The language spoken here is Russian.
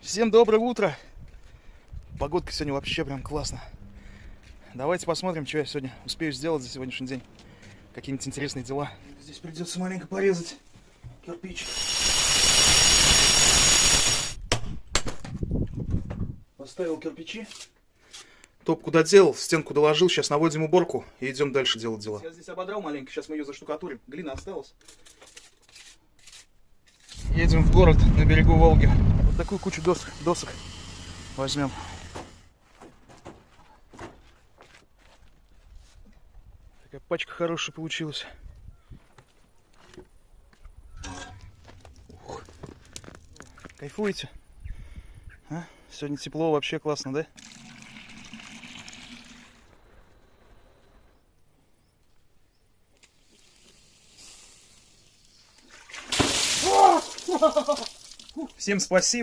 Всем доброе утро. Погодка сегодня вообще прям классно. Давайте посмотрим, что я сегодня успею сделать за сегодняшний день. Какие-нибудь интересные дела. Здесь придется маленько порезать кирпич. Поставил кирпичи. Топку доделал, стенку доложил. Сейчас наводим уборку и идем дальше делать дела. Я здесь ободрал маленько, сейчас мы ее заштукатурим. Глина осталась. Едем в город на берегу Волги. Вот такую кучу досок возьмем. Такая пачка хорошая получилась. Ух. Кайфуете? А? Сегодня тепло, вообще классно, да? Всем спасибо.